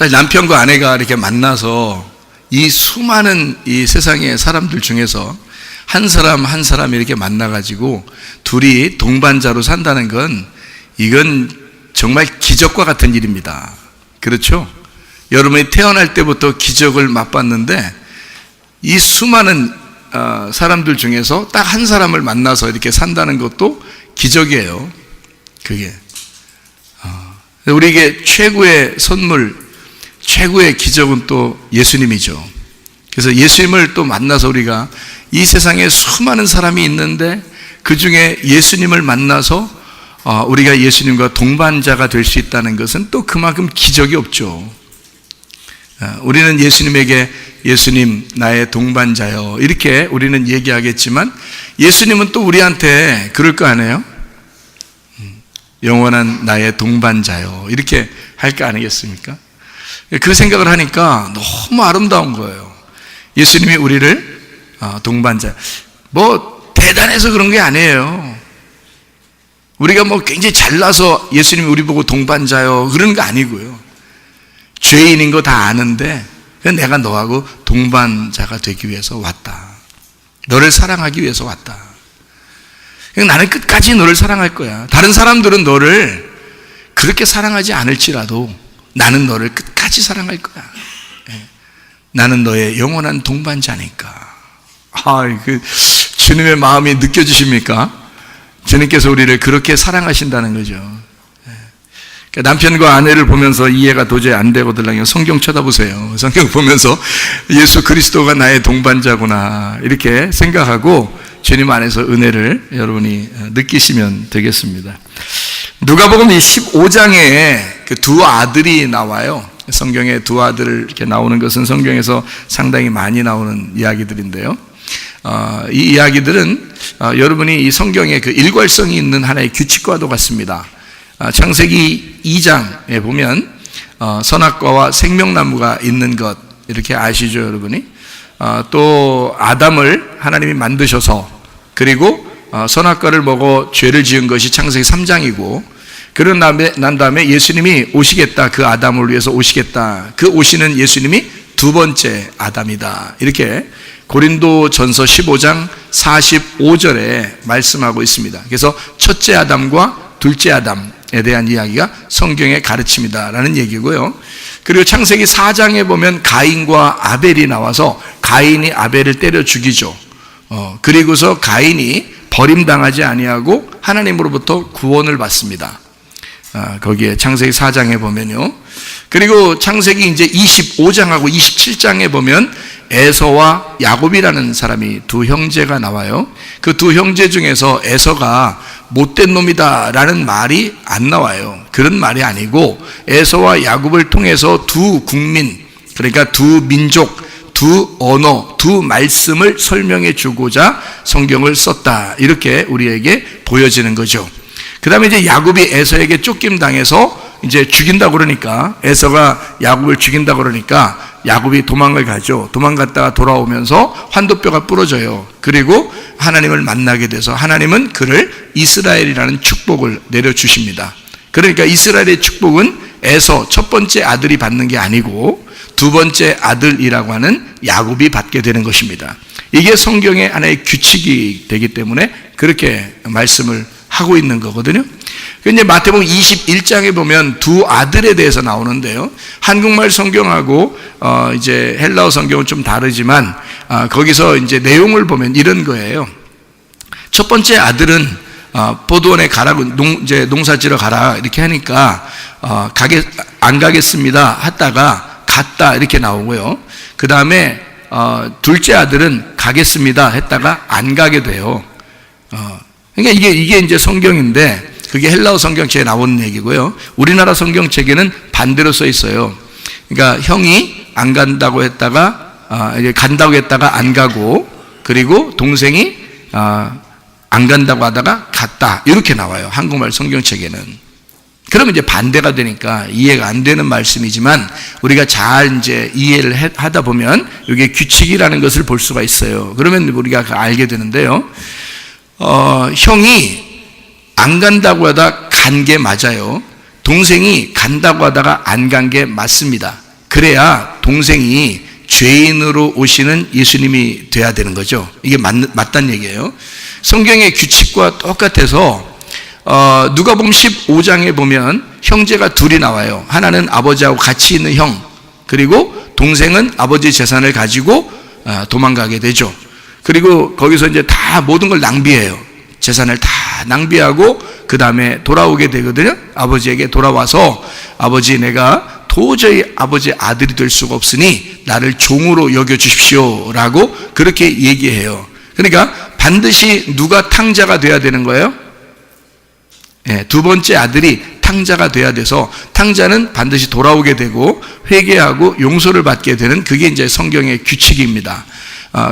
사실 남편과 아내가 이렇게 만나서 이 수많은 이 세상의 사람들 중에서 한 사람 한 사람 이렇게 만나가지고 둘이 동반자로 산다는 건 이건 정말 기적과 같은 일입니다. 그렇죠? 여러분이 태어날 때부터 기적을 맛봤는데 이 수많은 사람들 중에서 딱 한 사람을 만나서 이렇게 산다는 것도 기적이에요. 그게 우리에게 최고의 선물, 최고의 기적은 또 예수님이죠. 그래서 예수님을 또 만나서 우리가 이 세상에 수많은 사람이 있는데 그 중에 예수님을 만나서 우리가 예수님과 동반자가 될 수 있다는 것은 또 그만큼 기적이 없죠. 우리는 예수님에게 예수님 나의 동반자요 이렇게 우리는 얘기하겠지만 예수님은 또 우리한테 그럴 거 아니에요? 영원한 나의 동반자요 이렇게 할 거 아니겠습니까? 그 생각을 하니까 너무 아름다운 거예요. 예수님이 우리를 동반자, 뭐 대단해서 그런 게 아니에요. 우리가 뭐 굉장히 잘나서 예수님이 우리 보고 동반자요 그런 거 아니고요. 죄인인 거 다 아는데 내가 너하고 동반자가 되기 위해서 왔다. 너를 사랑하기 위해서 왔다. 나는 끝까지 너를 사랑할 거야. 다른 사람들은 너를 그렇게 사랑하지 않을지라도 나는 너를 끝까지 사랑할 거야. 나는 너의 영원한 동반자니까. 주님의 마음이 느껴지십니까? 주님께서 우리를 그렇게 사랑하신다는 거죠. 남편과 아내를 보면서 이해가 도저히 안 되거든요. 성경 쳐다보세요. 성경 보면서 예수 그리스도가 나의 동반자구나 이렇게 생각하고 주님 안에서 은혜를 여러분이 느끼시면 되겠습니다. 누가복음 15장에 그 두 아들이 나와요. 성경에 두 아들 이렇게 나오는 것은 성경에서 상당히 많이 나오는 이야기들인데요. 이 이야기들은 여러분이 이 성경에 그 일괄성이 있는 하나의 규칙과도 같습니다. 창세기 2장에 보면 선악과와 생명나무가 있는 것 이렇게 아시죠, 여러분이? 또 아담을 하나님이 만드셔서 그리고 선악과를 먹어 죄를 지은 것이 창세기 3장이고 그런 난 다음에 예수님이 오시겠다, 그 아담을 위해서 오시겠다, 그 오시는 예수님이 두 번째 아담이다 이렇게 고린도전서 15장 45절에 말씀하고 있습니다. 그래서 첫째 아담과 둘째 아담에 대한 이야기가 성경의 가르침이다 라는 얘기고요. 그리고 창세기 4장에 보면 가인과 아벨이 나와서 가인이 아벨을 때려 죽이죠. 그리고서 가인이 버림당하지 아니하고 하나님으로부터 구원을 받습니다. 거기에 창세기 4장에 보면요. 그리고 창세기 이제 25장하고 27장에 보면 에서와 야곱이라는 사람이 두 형제가 나와요. 그 두 형제 중에서 에서가 못된 놈이다 라는 말이 안 나와요. 그런 말이 아니고 에서와 야곱을 통해서 두 국민, 그러니까 두 민족, 두 언어, 두 말씀을 설명해 주고자 성경을 썼다 이렇게 우리에게 보여지는 거죠. 그 다음에 이제 야곱이 에서에게 쫓김당해서 이제 죽인다고 그러니까 에서가 야곱을 죽인다고 그러니까 야곱이 도망을 가죠. 도망갔다가 돌아오면서 환도뼈가 부러져요. 그리고 하나님을 만나게 돼서 하나님은 그를 이스라엘이라는 축복을 내려주십니다. 그러니까 이스라엘의 축복은 에서 첫 번째 아들이 받는 게 아니고 두 번째 아들이라고 하는 야곱이 받게 되는 것입니다. 이게 성경의 하나의 규칙이 되기 때문에 그렇게 말씀을 하고 있는 거거든요. 이제 마태복음 21장에 보면 두 아들에 대해서 나오는데요. 한국말 성경하고 이제 헬라어 성경은 좀 다르지만 거기서 이제 내용을 보면 이런 거예요. 첫 번째 아들은 포도원에 가라고 이제 농사지러 가라 이렇게 하니까 안 가겠습니다 했다가 갔다 이렇게 나오고요. 그 다음에 둘째 아들은 가겠습니다 했다가 안 가게 돼요. 그러니까 이게 이제 성경인데 그게 헬라어 성경책에 나오는 얘기고요. 우리나라 성경책에는 반대로 써 있어요. 그러니까 형이 안 간다고 했다가 이제 간다고 했다가 안 가고 그리고 동생이 안 간다고 하다가 갔다 이렇게 나와요. 한국말 성경책에는. 그러면 이제 반대가 되니까 이해가 안 되는 말씀이지만 우리가 잘 이제 이해를 하다 보면 이게 규칙이라는 것을 볼 수가 있어요. 그러면 우리가 알게 되는데요. 형이 안 간다고 하다 간 게 맞아요. 동생이 간다고 하다가 안 간 게 맞습니다. 그래야 동생이 죄인으로 오시는 예수님이 돼야 되는 거죠. 이게 맞다는 얘기예요. 성경의 규칙과 똑같아서 누가복음 15장에 보면 형제가 둘이 나와요. 하나는 아버지하고 같이 있는 형, 그리고 동생은 아버지 재산을 가지고 도망가게 되죠. 그리고 거기서 이제 다 모든 걸 낭비해요. 재산을 다 낭비하고 그 다음에 돌아오게 되거든요. 아버지에게 돌아와서 아버지, 내가 도저히 아버지의 아들이 될 수가 없으니 나를 종으로 여겨주십시오 라고 그렇게 얘기해요. 그러니까 반드시 누가 탕자가 돼야 되는 거예요? 두 번째 아들이 탕자가 돼야 돼서 탕자는 반드시 돌아오게 되고 회개하고 용서를 받게 되는, 그게 이제 성경의 규칙입니다.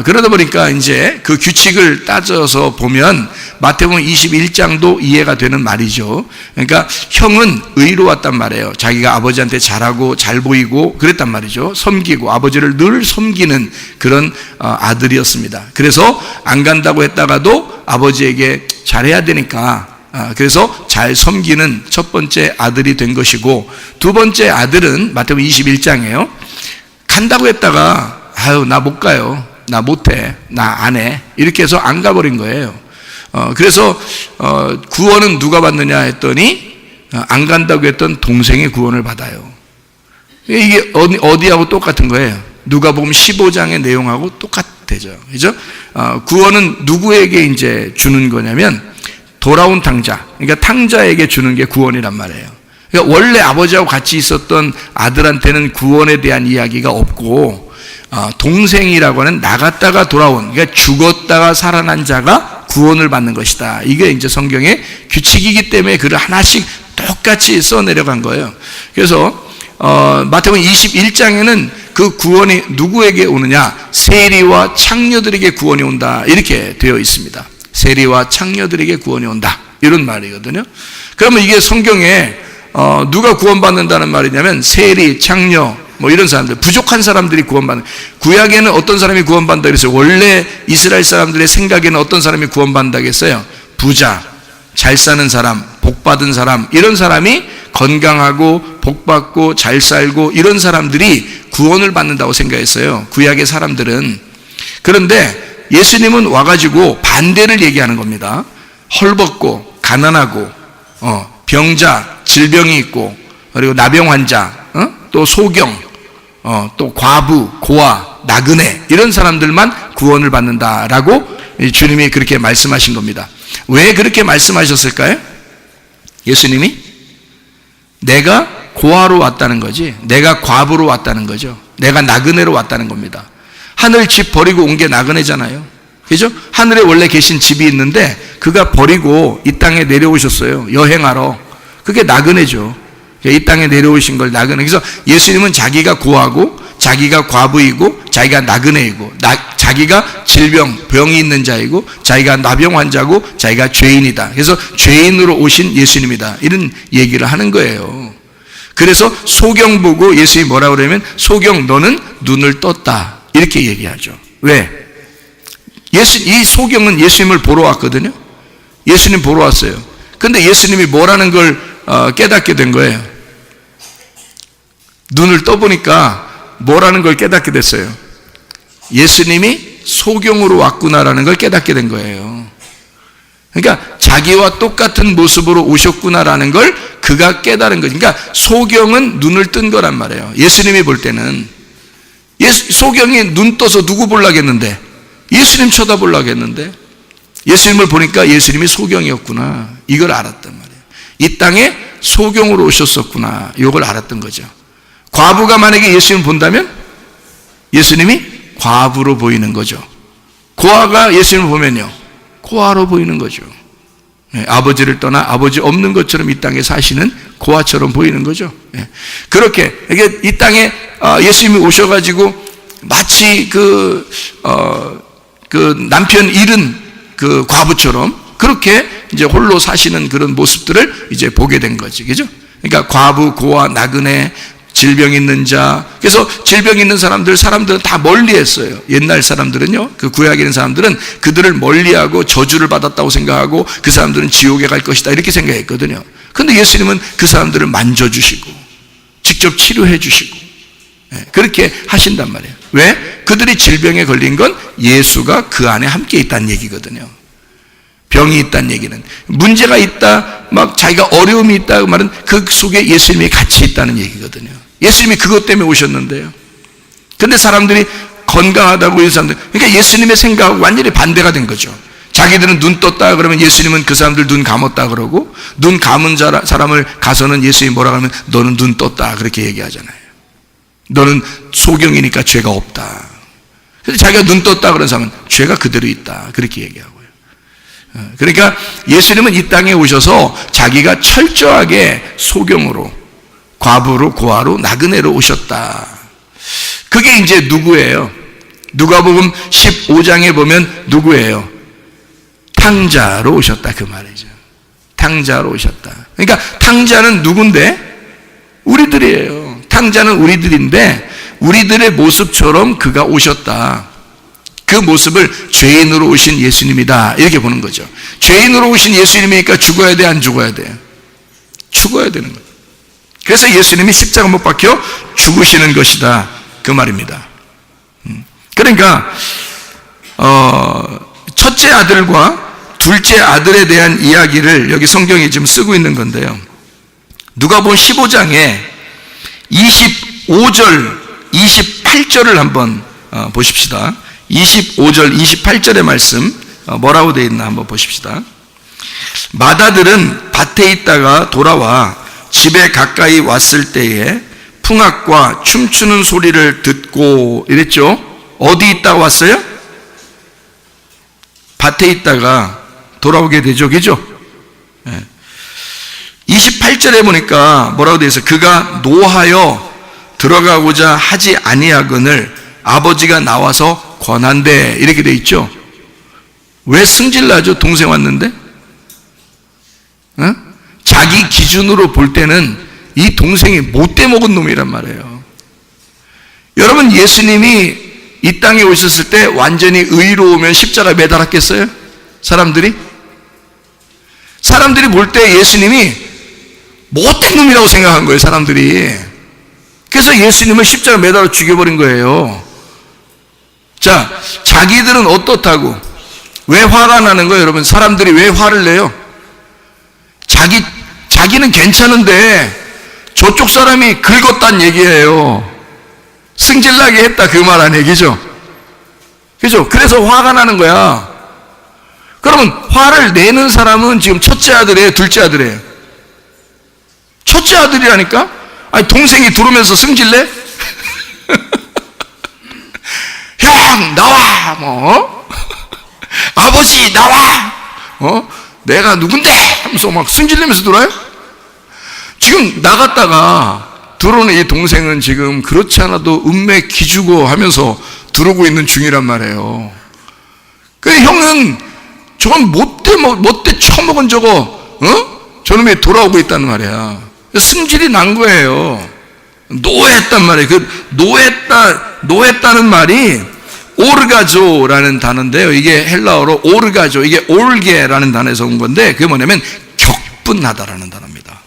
그러다 보니까 이제 그 규칙을 따져서 보면 마태복음 21장도 이해가 되는 말이죠. 그러니까 형은 의로 왔단 말이에요. 자기가 아버지한테 잘하고 잘 보이고 그랬단 말이죠. 섬기고 아버지를 늘 섬기는 그런 아들이었습니다. 그래서 안 간다고 했다가도 아버지에게 잘해야 되니까 그래서 잘 섬기는 첫 번째 아들이 된 것이고, 두 번째 아들은 마태복음 21장이에요. 간다고 했다가 아유 나 못 가요, 나 못해, 나 안 해, 이렇게 해서 안 가버린 거예요. 그래서 구원은 누가 받느냐 했더니 안 간다고 했던 동생이 구원을 받아요. 이게 어디하고 똑같은 거예요? 누가복음 15장의 내용하고 똑같대죠. 그죠? 구원은 누구에게 이제 주는 거냐면 돌아온 탕자, 그러니까 탕자에게 주는 게 구원이란 말이에요. 그러니까 원래 아버지하고 같이 있었던 아들한테는 구원에 대한 이야기가 없고, 동생이라고 하는 나갔다가 돌아온, 그러니까 죽었다가 살아난 자가 구원을 받는 것이다. 이게 이제 성경의 규칙이기 때문에 그를 하나씩 똑같이 써내려간 거예요. 그래서 마태복음 21장에는 그 구원이 누구에게 오느냐? 세리와 창녀들에게 구원이 온다, 이렇게 되어 있습니다. 세리와 창녀들에게 구원이 온다, 이런 말이거든요. 그러면 이게 성경에 누가 구원받는다는 말이냐면 세리, 창녀, 뭐 이런 사람들, 부족한 사람들이 구원받는. 구약에는 어떤 사람이 구원받는다 그랬어요? 원래 이스라엘 사람들의 생각에는 어떤 사람이 구원받는다고 했어요? 부자, 잘 사는 사람, 복 받은 사람, 이런 사람이 건강하고 복 받고 잘 살고 이런 사람들이 구원을 받는다고 생각했어요, 구약의 사람들은. 그런데 예수님은 와가지고 반대를 얘기하는 겁니다. 헐벗고 가난하고 병자, 질병이 있고, 그리고 나병 환자, 또 소경, 또 과부, 고아, 나그네, 이런 사람들만 구원을 받는다라고 주님이 그렇게 말씀하신 겁니다. 왜 그렇게 말씀하셨을까요? 예수님이 내가 고아로 왔다는 거지, 내가 과부로 왔다는 거죠. 내가 나그네로 왔다는 겁니다. 하늘 집 버리고 온 게 나그네잖아요. 그죠? 하늘에 원래 계신 집이 있는데 그가 버리고 이 땅에 내려오셨어요, 여행하러. 그게 나그네죠. 이 땅에 내려오신 걸 나그네. 그래서 예수님은 자기가 고아고, 자기가 과부이고, 자기가 나그네이고, 자기가 병이 있는 자이고, 자기가 나병 환자고, 자기가 죄인이다. 그래서 죄인으로 오신 예수님이다, 이런 얘기를 하는 거예요. 그래서 소경 보고 예수님이 뭐라고 그러냐면, 소경 너는 눈을 떴다, 이렇게 얘기하죠. 왜? 이 소경은 예수님을 보러 왔거든요. 예수님 보러 왔어요. 근데 예수님이 뭐라는 걸 깨닫게 된 거예요. 눈을 떠보니까 뭐라는 걸 깨닫게 됐어요. 예수님이 소경으로 왔구나라는 걸 깨닫게 된 거예요. 그러니까 자기와 똑같은 모습으로 오셨구나라는 걸 그가 깨달은 거죠. 그러니까 소경은 눈을 뜬 거란 말이에요. 예수님이 볼 때는. 소경이 눈 떠서 누구 보려겠는데? 예수님 쳐다보려겠는데? 예수님을 보니까 예수님이 소경이었구나, 이걸 알았단 말이에요. 이 땅에 소경으로 오셨었구나, 이걸 알았던 거죠. 과부가 만약에 예수님을 본다면 예수님이 과부로 보이는 거죠. 고아가 예수님을 보면요, 고아로 보이는 거죠. 아버지를 떠나 아버지 없는 것처럼 이 땅에 사시는 고아처럼 보이는 거죠. 그렇게 이게 이 땅에 예수님이 오셔가지고 마치 그 남편 잃은 그 과부처럼 그렇게 이제 홀로 사시는 그런 모습들을 이제 보게 된 거지, 그죠? 그러니까 과부, 고아, 나그네, 질병 있는 자. 그래서 질병 있는 사람들은 다 멀리했어요. 옛날 사람들은요, 그 구약에 있는 사람들은 그들을 멀리하고 저주를 받았다고 생각하고 그 사람들은 지옥에 갈 것이다, 이렇게 생각했거든요. 그런데 예수님은 그 사람들을 만져주시고 직접 치료해 주시고 그렇게 하신단 말이에요. 왜? 그들이 질병에 걸린 건 예수가 그 안에 함께 있다는 얘기거든요. 병이 있다는 얘기는, 문제가 있다, 막 자기가 어려움이 있다 그 말은 그 속에 예수님이 같이 있다는 얘기거든요. 예수님이 그것 때문에 오셨는데요. 근데 사람들이 건강하다고 이 사람들, 그러니까 예수님의 생각하고 완전히 반대가 된 거죠. 자기들은 눈 떴다 그러면 예수님은 그 사람들 눈 감았다 그러고, 눈 감은 사람을 가서는 예수님이 뭐라 그러면 너는 눈 떴다 그렇게 얘기하잖아요. 너는 소경이니까 죄가 없다. 그래서 자기가 눈 떴다 그런 사람은 죄가 그대로 있다 그렇게 얘기하고요. 그러니까 예수님은 이 땅에 오셔서 자기가 철저하게 소경으로, 과부로, 고아로, 나그네로 오셨다. 그게 이제 누구예요? 누가복음 15장에 보면 누구예요? 탕자로 오셨다 그 말이죠. 탕자로 오셨다. 그러니까 탕자는 누군데? 우리들이에요. 탕자는 우리들인데 우리들의 모습처럼 그가 오셨다. 그 모습을 죄인으로 오신 예수님이다 이렇게 보는 거죠. 죄인으로 오신 예수님이니까 죽어야 돼, 안 죽어야 돼요? 죽어야 되는 거예요. 그래서 예수님이 십자가 못 박혀 죽으시는 것이다 그 말입니다. 그러니까 첫째 아들과 둘째 아들에 대한 이야기를 여기 성경이 지금 쓰고 있는 건데요. 누가복음 15장에 25절, 28절을 한번 보십시다. 25절, 28절의 말씀 뭐라고 되어 있나 한번 보십시다. 마다들은 밭에 있다가 돌아와 집에 가까이 왔을 때에 풍악과 춤추는 소리를 듣고 이랬죠. 어디 있다가 왔어요? 밭에 있다가 돌아오게 되죠. 그죠? 28절에 보니까 뭐라고 되어 있어요? 그가 노하여 들어가고자 하지 아니하거늘 아버지가 나와서 권한대 이렇게 되어 있죠. 왜 승질나죠? 동생 왔는데? 자기 기준으로 볼 때는 이 동생이 못돼 먹은 놈이란 말이에요. 여러분, 예수님이 이 땅에 오셨을 때 완전히 의로우면 십자가에 매달았겠어요? 사람들이 볼 때 예수님이 못된 놈이라고 생각한 거예요, 사람들이. 그래서 예수님을 십자가에 매달아 죽여버린 거예요. 자, 자기들은 어떻다고? 왜 화가 나는 거예요, 여러분? 사람들이 왜 화를 내요? 자기는 괜찮은데 저쪽 사람이 긁었다는 얘기예요. 승질나게 했다 그 말 아니에요, 그죠? 그죠? 그래서 화가 나는 거야. 그러면 화를 내는 사람은 지금 첫째 아들이에요, 둘째 아들이에요? 첫째 아들이라니까? 아니, 동생이 들어오면서 승질내? 형 나와, 뭐 아버지 나와, 내가 누군데? 하면서 막 승질내면서 들어와요? 지금 나갔다가 들어오는 이 동생은 지금 그렇지 않아도 은매 기주고 하면서 들어오고 있는 중이란 말이에요. 그래, 형은 저건 못돼 처먹은 저거, 저놈이 돌아오고 있다는 말이야. 승질이 난 거예요. 노했단 말이에요. 그 노했다는 말이 오르가조라는 단어인데요. 이게 헬라어로 오르가조, 이게 올게라는 단어에서 온 건데, 그게 뭐냐면 격분하다라는 단어입니다.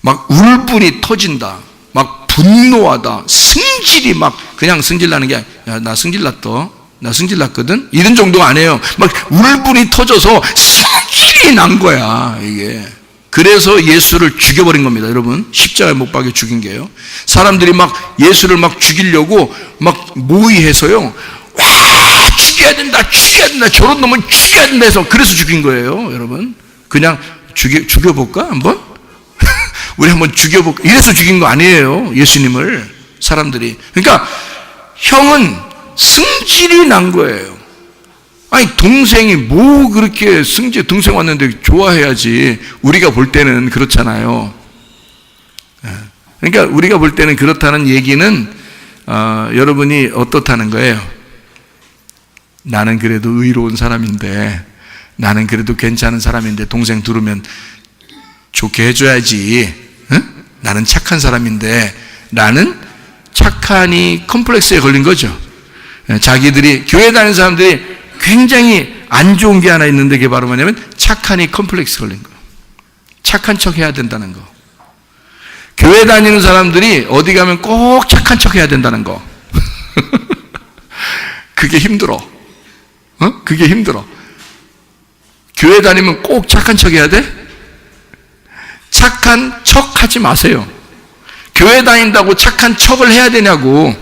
막 울분이 터진다, 막 분노하다, 승질이 막 그냥 승질나는 게 야, 나 승질났거든? 이런 정도가 아니에요. 막 울분이 터져서 승질이 난 거야, 이게. 그래서 예수를 죽여버린 겁니다, 여러분. 십자가에 못 박여 죽인 게요. 사람들이 막 예수를 막 죽이려고 막 모의해서요. 와, 죽여야 된다, 저런 놈은 죽여야 된다 해서 그래서 죽인 거예요, 여러분. 그냥 죽여볼까, 한번? 우리 한번 죽여볼까? 이래서 죽인 거 아니에요, 예수님을. 사람들이. 그러니까 형은 승질이 난 거예요. 아니, 동생이 뭐 그렇게 동생 왔는데 좋아해야지. 우리가 볼 때는 그렇잖아요. 그러니까 우리가 볼 때는 그렇다는 얘기는 여러분이 어떻다는 거예요? 나는 그래도 의로운 사람인데, 나는 그래도 괜찮은 사람인데 동생 들으면 좋게 해줘야지. 나는 착한 사람인데, 나는 착하니 컴플렉스에 걸린 거죠. 자기들이 교회 다니는 사람들이 굉장히 안 좋은 게 하나 있는데, 그게 바로 뭐냐면 착하니 컴플렉스 걸린 거. 착한 척 해야 된다는 거. 교회 다니는 사람들이 어디 가면 꼭 착한 척 해야 된다는 거. 그게 힘들어. 그게 힘들어. 교회 다니면 꼭 착한 척 해야 돼? 착한 척 하지 마세요. 교회 다닌다고 착한 척을 해야 되냐고.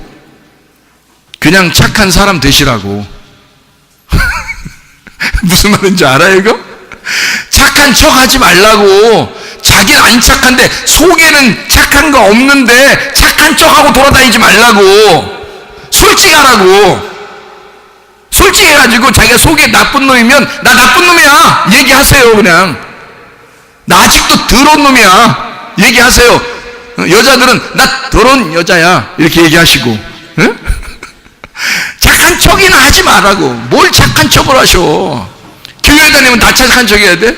그냥 착한 사람 되시라고. 무슨 말인지 알아요, 이거? 착한 척 하지 말라고. 자기는 안 착한데, 속에는 착한 거 없는데, 착한 척 하고 돌아다니지 말라고. 솔직히 하라고. 솔직히 해가지고 자기가 속에 나쁜 놈이면, 나 나쁜 놈이야. 얘기하세요, 그냥. 나 아직도 더러운 놈이야. 얘기하세요. 여자들은 나 더러운 여자야. 이렇게 얘기하시고. 응? 착한 척이나 하지 말라고. 뭘 착한 척을 하셔. 교회 다니면 다 착한 척 해야 돼?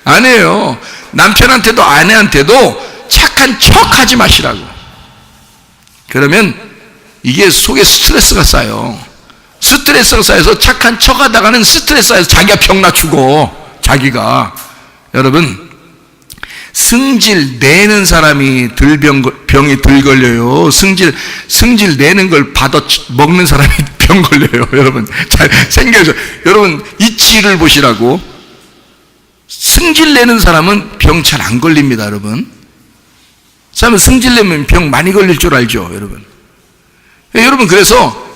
아니에요. 남편한테도 아내한테도 착한 척 하지 마시라고. 그러면 이게 속에 스트레스가 쌓여. 스트레스가 쌓여서 착한 척 하다가는 스트레스 쌓여서 자기가 병 낮추고, 자기가. 여러분, 승질 내는 사람이 병이 덜 걸려요. 승질 내는 걸 받아 먹는 사람이 병 걸려요. 여러분, 잘 생겨서. 여러분, 이치를 보시라고. 승질 내는 사람은 병 잘 안 걸립니다, 여러분. 사람은 승질 내면 병 많이 걸릴 줄 알죠, 여러분. 여러분, 그래서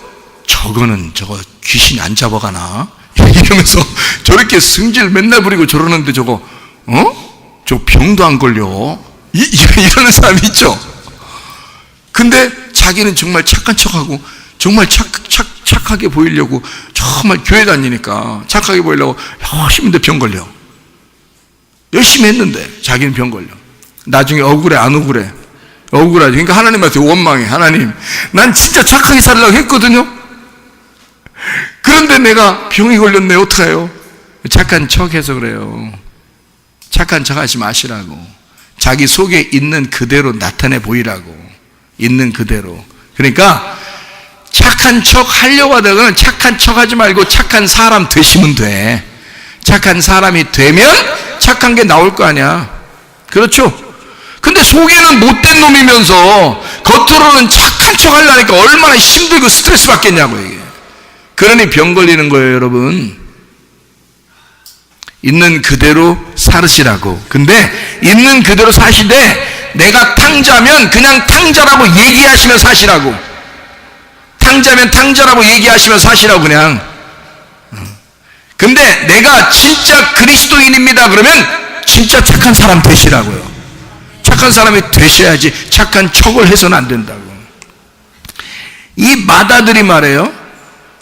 저거는 저거 귀신이 안 잡아가나? 이러면서 저렇게 승질 맨날 부리고 저러는데 저거, 저 병도 안 걸려. 이러는 사람이 있죠. 근데 자기는 정말 착한 척하고, 정말 착하게 보이려고, 정말 교회 다니니까 착하게 보이려고 열심히 했는데 병 걸려. 열심히 했는데 자기는 병 걸려. 나중에 억울해, 안 억울해? 억울하지. 그러니까 하나님한테 원망해. 하나님, 난 진짜 착하게 살려고 했거든요. 그런데 내가 병이 걸렸네. 어떡해요? 착한 척해서 그래요. 착한 척 하지 마시라고. 자기 속에 있는 그대로 나타내 보이라고. 있는 그대로. 그러니까 착한 척 하려고 하다가는 착한 척 하지 말고 착한 사람 되시면 돼. 착한 사람이 되면 착한 게 나올 거 아니야. 그렇죠? 근데 속에는 못된 놈이면서 겉으로는 착한 척 하려니까 얼마나 힘들고 스트레스 받겠냐고, 이게. 그러니 병 걸리는 거예요, 여러분. 있는 그대로 살으시라고. 근데 있는 그대로 사시되, 내가 탕자면 그냥 탕자라고 얘기하시며 사시라고. 탕자면 탕자라고 얘기하시며 사시라고, 그냥. 근데 내가 진짜 그리스도인입니다 그러면 진짜 착한 사람 되시라고요. 착한 사람이 되셔야지 착한 척을 해서는 안 된다고. 이 마다들이 말해요,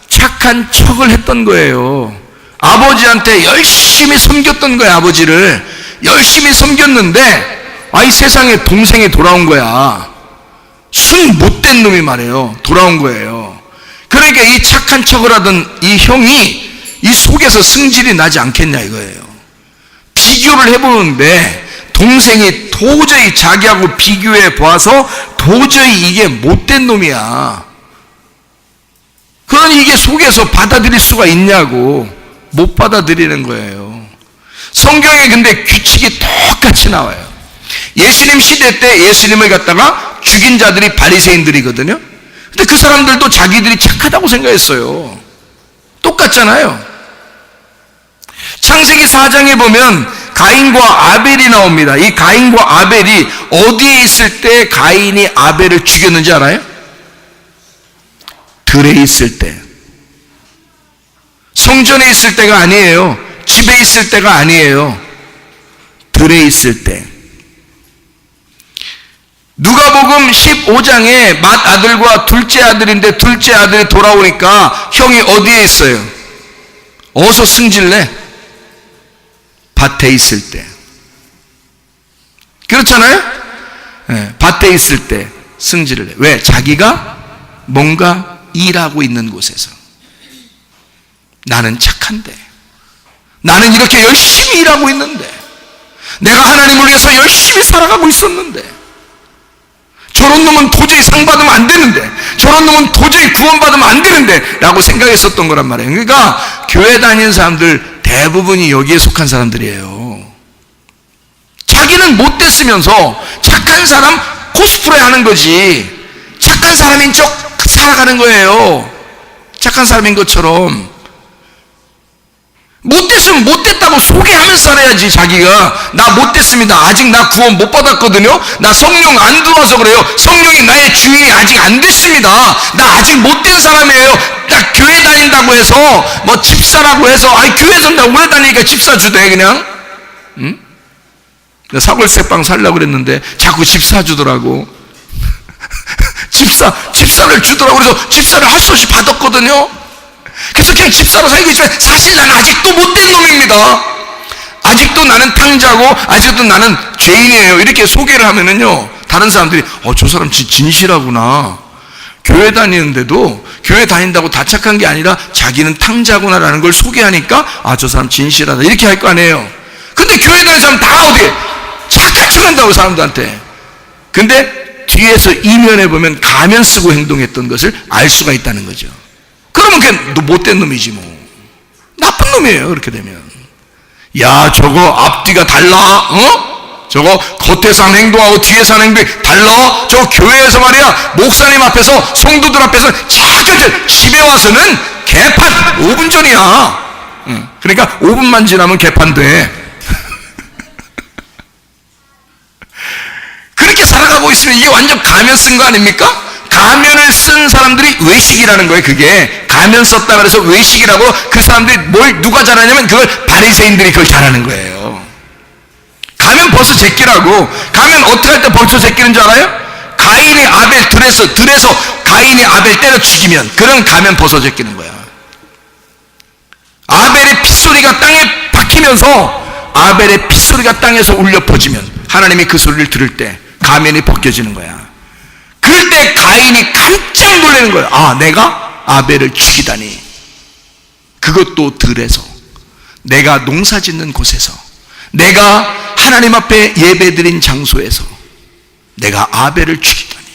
착한 척을 했던 거예요. 아버지한테 열심히 섬겼던 거야. 아버지를 열심히 섬겼는데, 이 세상에 동생이 돌아온 거야. 순 못된 놈이 말해요. 돌아온 거예요. 그러니까 이 착한 척을 하던 이 형이 이 속에서 승질이 나지 않겠냐 이거예요. 비교를 해보는데 동생이 도저히 자기하고 비교해 보아서 도저히 이게 못된 놈이야. 그러니 이게 속에서 받아들일 수가 있냐고. 못 받아들이는 거예요. 성경에 근데 규칙이 똑같이 나와요. 예수님 시대 때 예수님을 갖다가 죽인 자들이 바리새인들이거든요. 근데 그 사람들도 자기들이 착하다고 생각했어요. 똑같잖아요. 창세기 4장에 보면 가인과 아벨이 나옵니다. 이 가인과 아벨이 어디에 있을 때 가인이 아벨을 죽였는지 알아요? 들에 있을 때. 성전에 있을 때가 아니에요. 집에 있을 때가 아니에요. 들에 있을 때. 누가복음 15장에 맏아들과 둘째 아들인데 둘째 아들이 돌아오니까 형이 어디에 있어요? 어서 승질내? 밭에 있을 때. 그렇잖아요? 네, 밭에 있을 때 승질을 해. 왜? 자기가 뭔가 일하고 있는 곳에서. 나는 착한데, 나는 이렇게 열심히 일하고 있는데, 내가 하나님을 위해서 열심히 살아가고 있었는데, 저런 놈은 도저히 상 받으면 안 되는데, 저런 놈은 도저히 구원받으면 안 되는데 라고 생각했었던 거란 말이에요. 그러니까 교회 다니는 사람들 대부분이 여기에 속한 사람들이에요. 자기는 못됐으면서 착한 착한 사람 코스프레 하는 거지. 착한 사람인 척 살아가는 거예요. 착한 사람인 것처럼. 못됐으면 못됐다고 소개하면서 살아야지. 자기가 나 못됐습니다, 아직 나 구원 못 받았거든요, 나 성령 안 들어와서 그래요, 성령이 나의 주인이 아직 안 됐습니다, 나 아직 못된 사람이에요. 나 교회 다닌다고 해서 뭐 집사라고 해서, 아이 교회에서 나 오래 다니니까 집사 주대 그냥. 응? 나 사골세빵 살려고 그랬는데 자꾸 집사 주더라고. 집사를 주더라고. 그래서 집사를 할 수 없이 받았거든요. 그래서 그냥 집사로 살겠지만 사실 나는 아직도 못된 놈입니다. 아직도 나는 탕자고 아직도 나는 죄인이에요. 이렇게 소개를 하면은요, 다른 사람들이 저 사람 진실하구나. 교회 다니는데도 교회 다닌다고 다 착한 게 아니라 자기는 탕자구나라는 걸 소개하니까 저 사람 진실하다 이렇게 할 거 아니에요. 근데 교회 다니는 사람 다 어디 착한 척 한다고 사람들한테. 근데 뒤에서 이면에 보면 가면 쓰고 행동했던 것을 알 수가 있다는 거죠. 그러면 그냥 못된 놈이지 뭐. 나쁜 놈이에요 그렇게 되면. 야 저거 앞뒤가 달라, 저거 겉에서 하는 행동하고 뒤에서 하는 행동이 달라. 저 교회에서 말이야, 목사님 앞에서 성도들 앞에서 착하게, 집에 와서는 개판 5분 전이야. 그러니까 5분만 지나면 개판돼. 그렇게 살아가고 있으면 이게 완전 가면 쓴 거 아닙니까? 가면을 쓴 사람들이 외식이라는 거예요. 그게 가면 썼다 그래서 외식이라고. 그 사람들이 뭘 누가 잘하냐면 그걸 바리새인들이 그걸 잘하는 거예요. 가면 벌써 제끼라고. 가면 어떻게 할 때 벌써 제끼는 줄 알아요? 가인이 아벨 들에서 가인이 아벨 때려 죽이면 그런 가면 벗어 제끼는 거야. 아벨의 핏소리가 땅에 박히면서 아벨의 핏소리가 땅에서 울려 퍼지면 하나님이 그 소리를 들을 때 가면이 벗겨지는 거야. 그럴 때 가인이 깜짝 놀라는 거예요. 내가 아벨을 죽이다니. 그것도 들에서, 내가 농사 짓는 곳에서, 내가 하나님 앞에 예배드린 장소에서 내가 아벨을 죽이다니.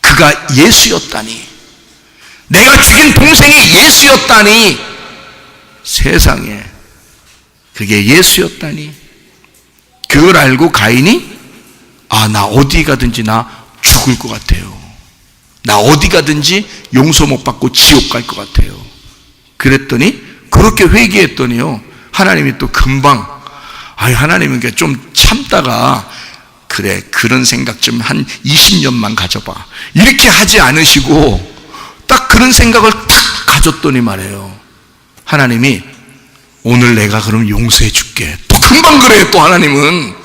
그가 예수였다니. 내가 죽인 동생이 예수였다니. 세상에 그게 예수였다니. 그걸 알고 가인이 나 어디 가든지 나 죽을 것 같아요. 나 어디 가든지 용서 못 받고 지옥 갈 것 같아요. 그랬더니, 그렇게 회개했더니요, 하나님이 또 금방, 하나님은 좀 참다가, 그래, 그런 생각 좀 한 20년만 가져봐, 이렇게 하지 않으시고 딱 그런 생각을 탁 가졌더니 말이에요, 하나님이 오늘 내가 그럼 용서해 줄게. 또 금방 그래요. 또 하나님은.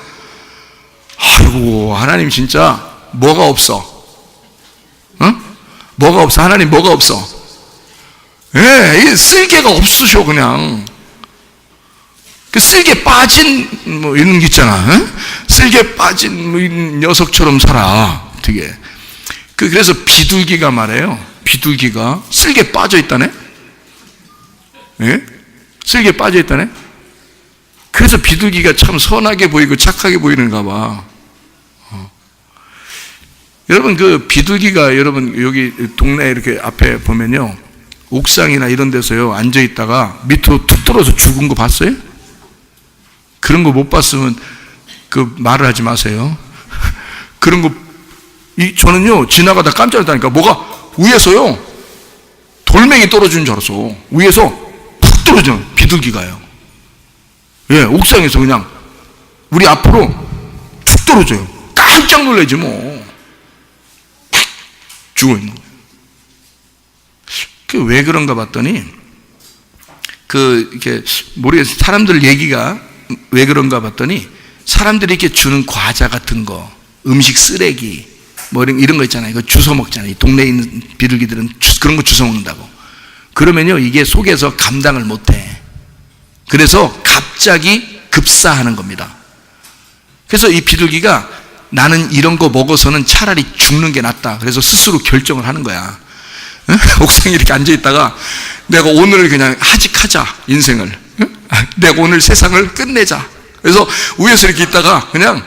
아이고, 하나님 진짜 뭐가 없어? 뭐가 없어? 하나님 뭐가 없어? 쓸개가 없으셔. 그냥 그 쓸개 빠진 뭐 이런 게 있잖아. 쓸개 빠진 뭐 녀석처럼 살아. 되게. 그래서 비둘기가 말해요. 비둘기가 쓸개 빠져 있다네. 쓸개 빠져 있다네. 그래서 비둘기가 참 선하게 보이고 착하게 보이는가 봐. 여러분, 그 비둘기가, 여러분 여기 동네 이렇게 앞에 보면요, 옥상이나 이런 데서요 앉아 있다가 밑으로 툭 떨어져 죽은 거 봤어요? 그런 거 못 봤으면 그 말을 하지 마세요. 그런 거 저는요 지나가다 깜짝 놀랐다니까. 뭐가 위에서요 돌멩이 떨어지는 줄 알았어. 위에서 푹 떨어져. 비둘기가요. 옥상에서 그냥 우리 앞으로 쭉 떨어져요. 깜짝 놀라지 뭐. 죽어 있는 거예요. 왜 그런가 봤더니, 이렇게 모르겠어요. 사람들 얘기가 왜 그런가 봤더니, 사람들이 이렇게 주는 과자 같은 거, 음식 쓰레기, 뭐 이런 거 있잖아요. 이거 주워 먹잖아요. 동네에 있는 비둘기들은 그런 거 주워 먹는다고. 그러면요, 이게 속에서 감당을 못 해. 그래서 갑자기 급사하는 겁니다. 그래서 이 비둘기가 나는 이런 거 먹어서는 차라리 죽는 게 낫다. 그래서 스스로 결정을 하는 거야. 옥상에 이렇게 앉아있다가 내가 오늘 그냥 하직하자, 인생을. 내가 오늘 세상을 끝내자. 그래서 위에서 이렇게 있다가 그냥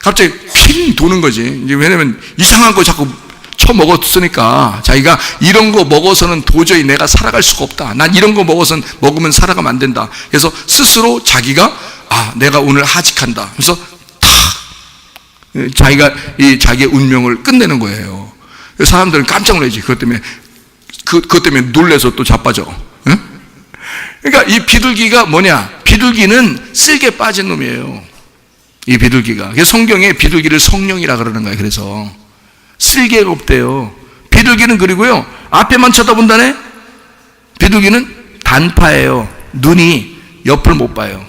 갑자기 핑 도는 거지. 왜냐면 이상한 거 자꾸 처먹었으니까 자기가 이런 거 먹어서는 도저히 내가 살아갈 수가 없다. 난 이런 거 먹으면 살아가면 안 된다. 그래서 스스로 자기가 내가 오늘 하직한다. 그래서 탁 자기의 운명을 끝내는 거예요. 사람들은 깜짝 놀라지. 그것 때문에 놀래서 또 자빠져. 응? 그러니까 이 비둘기가 뭐냐? 비둘기는 쓸개 빠진 놈이에요. 이 비둘기가. 그래서 성경에 비둘기를 성령이라 그러는 거예요. 그래서 쓸개가 없대요. 비둘기는 그리고요, 앞에만 쳐다본다네? 비둘기는 단파예요. 눈이 옆을 못 봐요.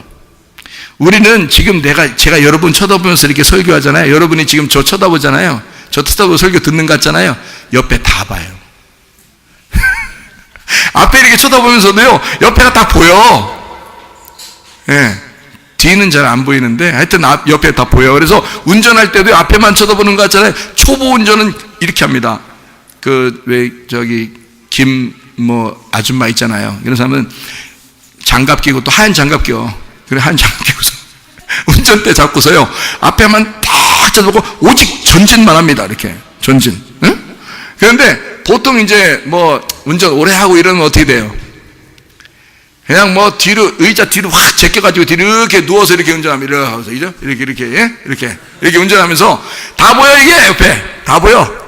우리는 지금 제가 여러분 쳐다보면서 이렇게 설교하잖아요. 여러분이 지금 저 쳐다보잖아요. 저 쳐다보고 설교 듣는 것 같잖아요. 옆에 다 봐요. 앞에 이렇게 쳐다보면서도요, 옆에가 다 보여. 예. 뒤는 잘 안 보이는데, 하여튼 옆에 다 보여. 그래서 운전할 때도 앞에만 쳐다보는 것 같잖아요. 초보 운전은 이렇게 합니다. 아줌마 있잖아요. 이런 사람은 장갑 끼고 또 하얀 장갑 껴. 그래, 하얀 장갑 끼고서 운전대 잡고서요, 앞에만 딱 쳐다보고 오직 전진만 합니다. 이렇게. 전진. 응? 그런데 보통 이제 운전 오래 하고 이러면 어떻게 돼요? 그냥 의자 뒤로 확 제껴가지고 뒤로 이렇게 누워서 이렇게 운전하면 이렇게 운전하면서 다 보여, 이게 옆에. 다 보여.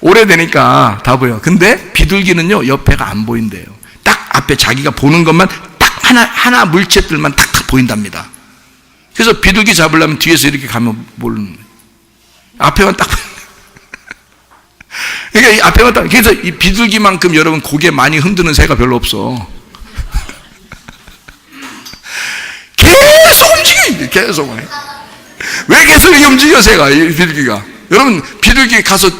오래되니까 다 보여. 근데 비둘기는요, 옆에가 안 보인대요. 딱 앞에 자기가 보는 것만 딱 하나 물체들만 탁탁 보인답니다. 그래서 비둘기 잡으려면 뒤에서 이렇게 가면 모르는 거예요. 앞에만 딱 보여요. 그러니까 이 앞에만 딱, 그래서 이 비둘기만큼 여러분 고개 많이 흔드는 새가 별로 없어. 계속. 왜 계속 움직여, 새가, 이 비둘기가? 여러분, 비둘기 가서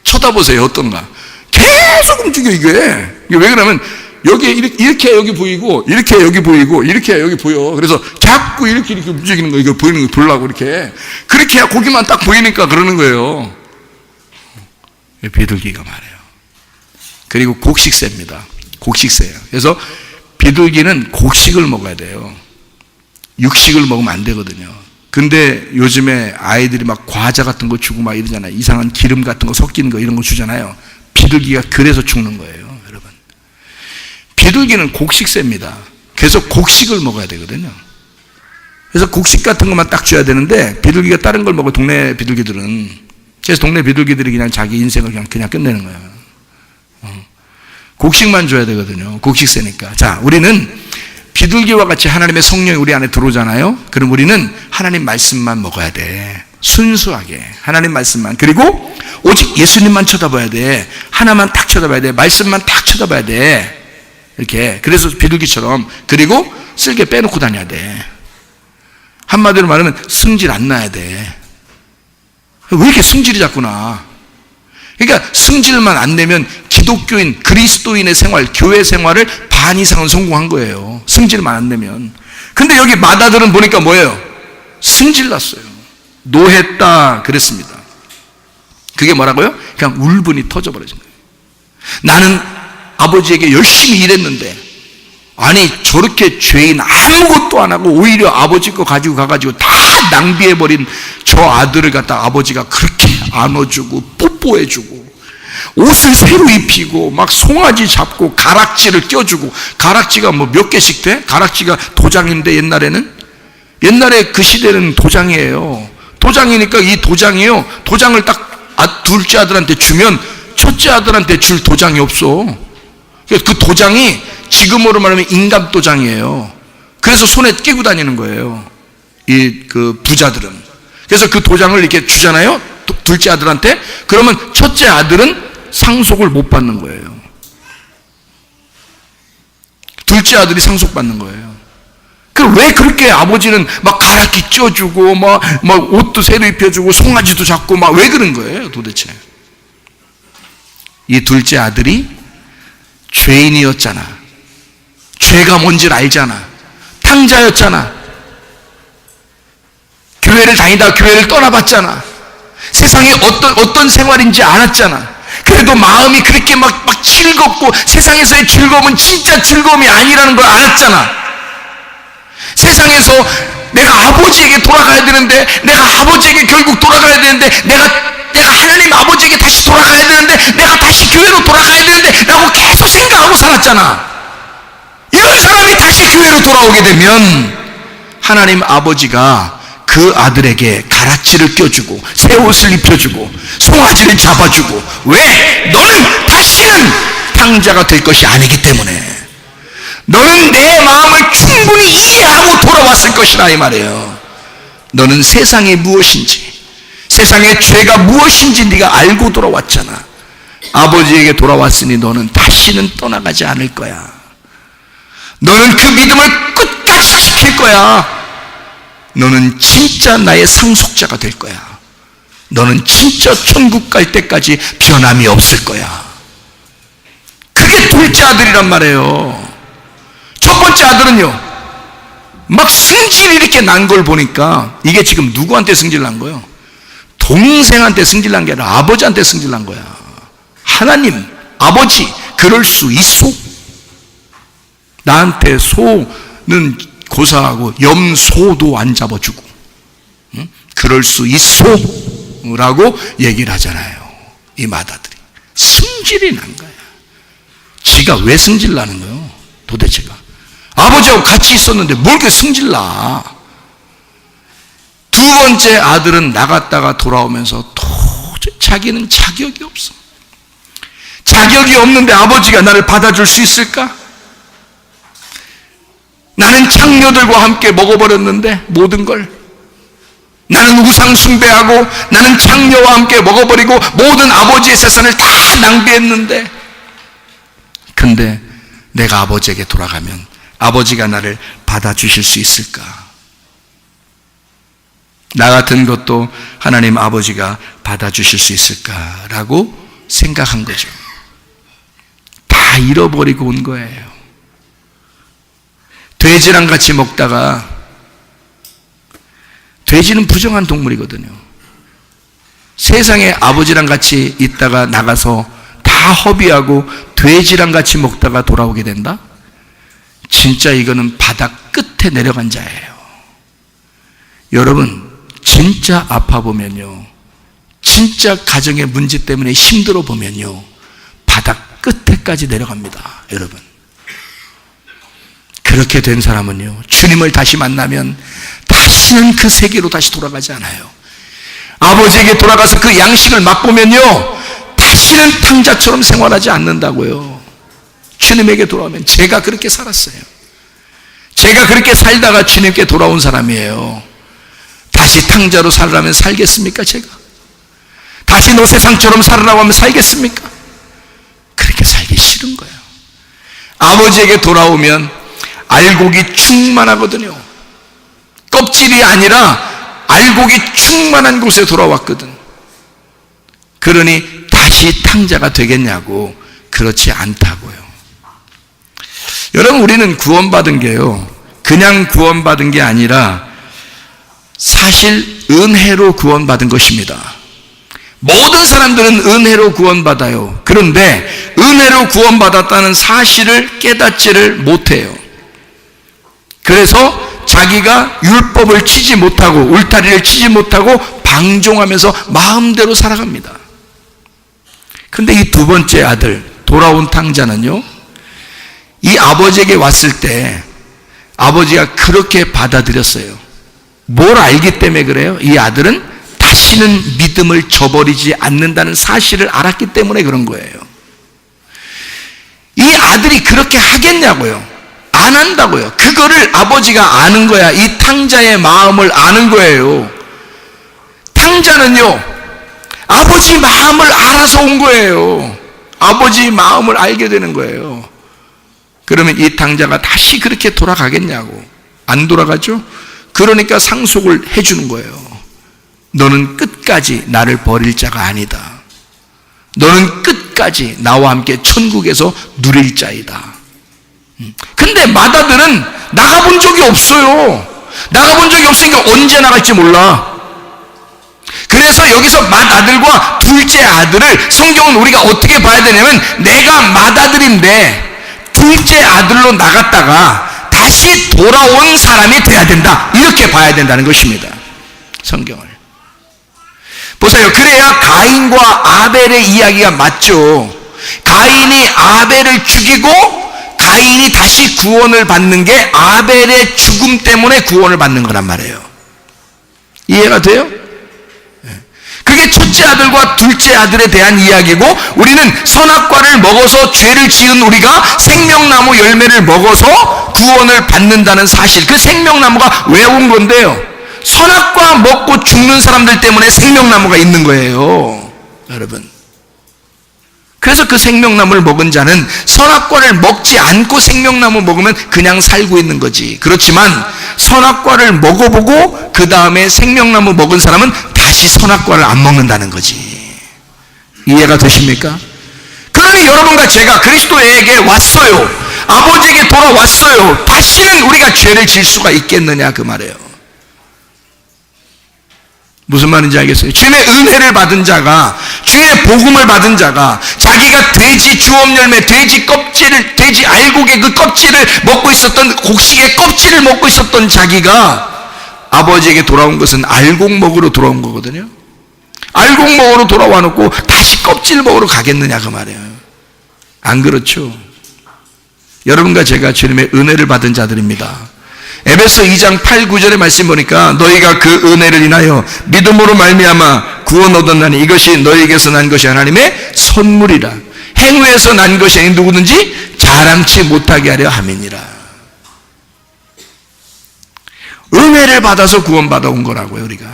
쳐다보세요. 어떤가? 계속 움직여, 이게. 왜 그러면, 이렇게 여기 보이고, 이렇게 여기 보이고, 이렇게 여기 보여. 그래서 자꾸 이렇게 움직이는 거, 이거 보이는 거 보려고 이렇게. 그렇게 해야 고기만 딱 보이니까 그러는 거예요. 비둘기가 말해요. 그리고 곡식새입니다. 곡식새예요. 그래서 비둘기는 곡식을 먹어야 돼요. 육식을 먹으면 안 되거든요. 근데 요즘에 아이들이 막 과자 같은 거 주고 막 이러잖아요. 이상한 기름 같은 거 섞이는 거 이런 거 주잖아요. 비둘기가 그래서 죽는 거예요, 여러분. 비둘기는 곡식새입니다. 그래서 곡식을 먹어야 되거든요. 그래서 곡식 같은 것만 딱 줘야 되는데, 비둘기가 다른 걸 먹어, 동네 비둘기들은. 그래서 동네 비둘기들이 그냥 자기 인생을 그냥 끝내는 거예요. 곡식만 줘야 되거든요. 곡식새니까. 자, 우리는 비둘기와 같이 하나님의 성령이 우리 안에 들어오잖아요. 그럼 우리는 하나님 말씀만 먹어야 돼. 순수하게 하나님 말씀만. 그리고 오직 예수님만 쳐다봐야 돼. 하나만 딱 쳐다봐야 돼. 말씀만 딱 쳐다봐야 돼. 이렇게. 그래서 비둘기처럼. 그리고 쓸개 빼놓고 다녀야 돼. 한마디로 말하면 승질 안 나야 돼. 왜 이렇게 승질이 자꾸 나? 그러니까 승질만 안 내면 기독교인, 그리스도인의 생활, 교회 생활을 반 이상은 성공한 거예요. 승질만 안 내면. 근데 여기 마다들은 보니까 뭐예요? 승질 났어요. 노했다 그랬습니다. 그게 뭐라고요? 그냥 울분이 터져버려진 거예요. 나는 아버지에게 열심히 일했는데, 아니 저렇게 죄인 아무것도 안 하고 오히려 아버지 거 가지고 가가지고 다 낭비해버린 저 아들을 갖다 아버지가 그렇게 안아주고 뽀뽀해주고 옷을 새로 입히고 막 송아지 잡고 가락지를 껴주고, 가락지가 몇 개씩 돼? 가락지가 도장인데 옛날에 그 시대는 도장이에요. 도장이니까 이 도장이요, 도장을 딱 둘째 아들한테 주면 첫째 아들한테 줄 도장이 없어. 그 도장이 지금으로 말하면 인감 도장이에요. 그래서 손에 끼고 다니는 거예요, 그 부자들은. 그래서 그 도장을 이렇게 주잖아요, 둘째 아들한테. 그러면 첫째 아들은 상속을 못 받는 거예요. 둘째 아들이 상속받는 거예요. 그럼 왜 그렇게 아버지는 막 가락기 쪄주고 막 옷도 새로 입혀주고 송아지도 잡고 막 왜 그런 거예요, 도대체? 이 둘째 아들이 죄인이었잖아. 죄가 뭔지를 알잖아. 탕자였잖아. 교회를 다니다 교회를 떠나봤잖아. 세상이 어떤 생활인지 알았잖아. 그래도 마음이 그렇게 막 즐겁고 세상에서의 즐거움은 진짜 즐거움이 아니라는 걸 알았잖아. 세상에서 내가 아버지에게 돌아가야 되는데, 내가 아버지에게 결국 돌아가야 되는데, 내가 하나님 아버지에게 다시 돌아가야 되는데, 내가 다시 교회로 돌아가야 되는데 라고 계속 생각하고 살았잖아. 이런 사람이 다시 교회로 돌아오게 되면 하나님 아버지가 그 그 아들에게 가라지를 껴주고 새 옷을 입혀주고 송아지를 잡아주고, 왜? 너는 다시는 탕자가 될 것이 아니기 때문에. 너는 내 마음을 충분히 이해하고 돌아왔을 것이라, 이 말이에요. 너는 세상이 무엇인지, 세상의 죄가 무엇인지 네가 알고 돌아왔잖아. 아버지에게 돌아왔으니 너는 다시는 떠나가지 않을 거야. 너는 그 믿음을 끝까지 지킬 거야. 너는 진짜 나의 상속자가 될 거야. 너는 진짜 천국 갈 때까지 변함이 없을 거야. 그게 둘째 아들이란 말이에요. 첫 번째 아들은요, 막 승질이 이렇게 난 걸 보니까, 이게 지금 누구한테 승질 난 거예요? 동생한테 승질 난 게 아니라 아버지한테 승질 난 거야. 하나님, 아버지, 그럴 수 있소? 나한테 소는 고사하고 염소도 안 잡아주고, 응? 그럴 수 있소? 라고 얘기를 하잖아요. 이 맏아들이 승질이 난 거야. 지가 왜 승질 나는 거예요? 도대체가 아버지하고 같이 있었는데 뭘 그렇게 승질 나? 두 번째 아들은 나갔다가 돌아오면서 도저히 자기는 자격이 없어. 자격이 없는데 아버지가 나를 받아줄 수 있을까? 나는 창녀들과 함께 먹어버렸는데, 모든 걸. 나는 우상 숭배하고 나는 창녀와 함께 먹어버리고 모든 아버지의 재산을 다 낭비했는데, 근데 내가 아버지에게 돌아가면 아버지가 나를 받아주실 수 있을까? 나 같은 것도 하나님 아버지가 받아주실 수 있을까라고 생각한 거죠. 다 잃어버리고 온 거예요. 돼지랑 같이 먹다가, 돼지는 부정한 동물이거든요. 세상에 아버지랑 같이 있다가 나가서 다 허비하고 돼지랑 같이 먹다가 돌아오게 된다? 진짜 이거는 바닥 끝에 내려간 자예요. 여러분, 진짜 아파 보면요, 진짜 가정의 문제 때문에 힘들어 보면요, 바닥 끝에까지 내려갑니다. 여러분, 그렇게 된 사람은요, 주님을 다시 만나면 다시는 그 세계로 다시 돌아가지 않아요. 아버지에게 돌아가서 그 양식을 맛보면요, 다시는 탕자처럼 생활하지 않는다고요. 주님에게 돌아오면. 제가 그렇게 살았어요. 제가 그렇게 살다가 주님께 돌아온 사람이에요. 다시 탕자로 살라면 살겠습니까? 제가 다시 너 세상처럼 살으라고 하면 살겠습니까? 그렇게 살기 싫은 거예요. 아버지에게 돌아오면 알곡이 충만하거든요. 껍질이 아니라 알곡이 충만한 곳에 돌아왔거든. 그러니 다시 탕자가 되겠냐고. 그렇지 않다고요. 여러분, 우리는 구원받은 게요, 그냥 구원받은 게 아니라 사실 은혜로 구원받은 것입니다. 모든 사람들은 은혜로 구원받아요. 그런데 은혜로 구원받았다는 사실을 깨닫지를 못해요. 그래서 자기가 율법을 치지 못하고 울타리를 치지 못하고 방종하면서 마음대로 살아갑니다. 근데 이 두 번째 아들, 돌아온 탕자는요, 이 아버지에게 왔을 때 아버지가 그렇게 받아들였어요. 뭘 알기 때문에 그래요? 이 아들은 다시는 믿음을 저버리지 않는다는 사실을 알았기 때문에 그런 거예요. 이 아들이 그렇게 하겠냐고요? 안 한다고요. 그거를 아버지가 아는 거야. 이 탕자의 마음을 아는 거예요. 탕자는요, 아버지 마음을 알아서 온 거예요. 아버지 마음을 알게 되는 거예요. 그러면 이 탕자가 다시 그렇게 돌아가겠냐고. 안 돌아가죠? 그러니까 상속을 해주는 거예요. 너는 끝까지 나를 버릴 자가 아니다. 너는 끝까지 나와 함께 천국에서 누릴 자이다. 근데 맏아들은 나가본 적이 없어요. 나가본 적이 없으니까 언제 나갈지 몰라. 그래서 여기서 맏아들과 둘째 아들을 성경은 우리가 어떻게 봐야 되냐면, 내가 맏아들인데 둘째 아들로 나갔다가 다시 돌아온 사람이 돼야 된다, 이렇게 봐야 된다는 것입니다. 성경을 보세요. 그래야 가인과 아벨의 이야기가 맞죠. 가인이 아벨을 죽이고 가인이 다시 구원을 받는 게 아벨의 죽음 때문에 구원을 받는 거란 말이에요. 이해가 돼요? 그게 첫째 아들과 둘째 아들에 대한 이야기고, 우리는 선악과를 먹어서 죄를 지은 우리가 생명나무 열매를 먹어서 구원을 받는다는 사실, 그 생명나무가 왜 온 건데요? 선악과 먹고 죽는 사람들 때문에 생명나무가 있는 거예요, 여러분. 그래서 그 생명나무를 먹은 자는 선악과를 먹지 않고 생명나무 먹으면 그냥 살고 있는 거지. 그렇지만 선악과를 먹어보고 그 다음에 생명나무 먹은 사람은 다시 선악과를 안 먹는다는 거지. 이해가 되십니까? 그러니 여러분과 제가 그리스도에게 왔어요. 아버지에게 돌아왔어요. 다시는 우리가 죄를 질 수가 있겠느냐, 그 말이에요. 무슨 말인지 알겠어요? 주님의 은혜를 받은 자가, 주님의 복음을 받은 자가, 자기가 돼지 주업 열매, 돼지 껍질을, 돼지 알곡의 그 껍질을 먹고 있었던, 곡식의 껍질을 먹고 있었던 자기가 아버지에게 돌아온 것은 알곡 먹으러 돌아온 거거든요. 알곡 먹으러 돌아와 놓고 다시 껍질 먹으러 가겠느냐, 그 말이에요. 안 그렇죠? 여러분과 제가 주님의 은혜를 받은 자들입니다. 에베소 2장 8, 9절의 말씀 보니까 너희가 그 은혜를 인하여 믿음으로 말미암아 구원 얻었나니 이것이 너희에게서 난 것이 하나님의 선물이라. 행위에서 난 것이 아닌 누구든지 자랑치 못하게 하려 함이니라. 은혜를 받아서 구원받아 온 거라고요, 우리가.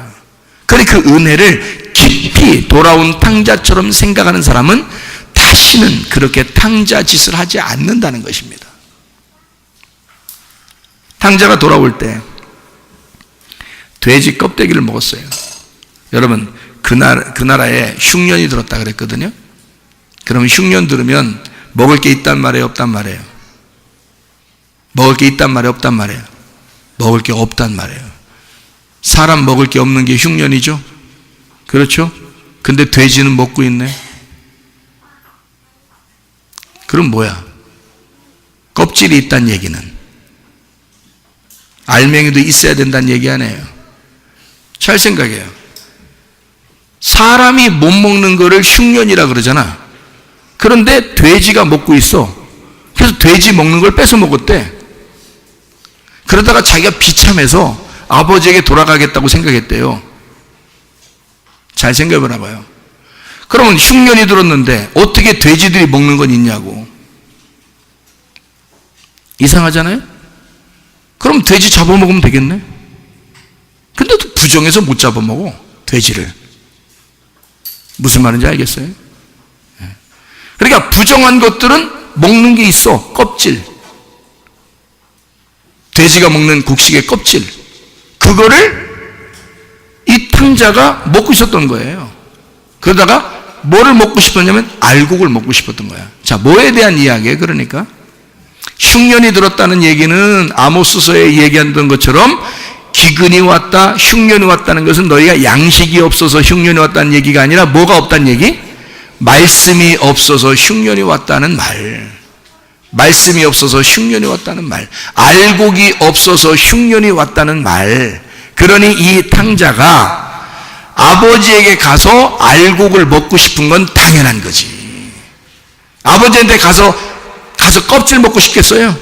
그러니까 그 은혜를 깊이 돌아온 탕자처럼 생각하는 사람은 다시는 그렇게 탕자 짓을 하지 않는다는 것입니다. 탕자가 돌아올 때 돼지 껍데기를 먹었어요. 여러분, 그 나라에 흉년이 들었다 그랬거든요. 그러면 흉년 들으면 먹을 게 있단 말이에요, 없단 말이에요? 먹을 게 있단 말이에요, 없단 말이에요? 먹을 게 없단 말이에요. 사람 먹을 게 없는 게 흉년이죠. 그렇죠? 근데 돼지는 먹고 있네. 그럼 뭐야? 껍질이 있다는 얘기는 알맹이도 있어야 된다는 얘기 아니에요. 잘 생각해요. 사람이 못 먹는 거를 흉년이라 그러잖아. 그런데 돼지가 먹고 있어. 그래서 돼지 먹는 걸 뺏어 먹었대. 그러다가 자기가 비참해서 아버지에게 돌아가겠다고 생각했대요. 잘 생각해보나 봐요. 그러면 흉년이 들었는데 어떻게 돼지들이 먹는 건 있냐고. 이상하잖아요? 그럼 돼지 잡아먹으면 되겠네? 근데 또 부정해서 못 잡아먹어, 돼지를. 무슨 말인지 알겠어요? 그러니까 부정한 것들은 먹는 게 있어, 껍질. 돼지가 먹는 곡식의 껍질. 그거를 이 탕자가 먹고 있었던 거예요. 그러다가 뭐를 먹고 싶었냐면 알곡을 먹고 싶었던 거야. 자, 뭐에 대한 이야기예요, 그러니까? 흉년이 들었다는 얘기는 아모스서에 얘기했던 것처럼 기근이 왔다, 흉년이 왔다는 것은 너희가 양식이 없어서 흉년이 왔다는 얘기가 아니라 뭐가 없다는 얘기? 말씀이 없어서 흉년이 왔다는 말. 말씀이 없어서 흉년이 왔다는 말. 알곡이 없어서 흉년이 왔다는 말. 그러니 이 탕자가 아버지에게 가서 알곡을 먹고 싶은 건 당연한 거지. 아버지한테 가서 껍질 먹고 싶겠어요?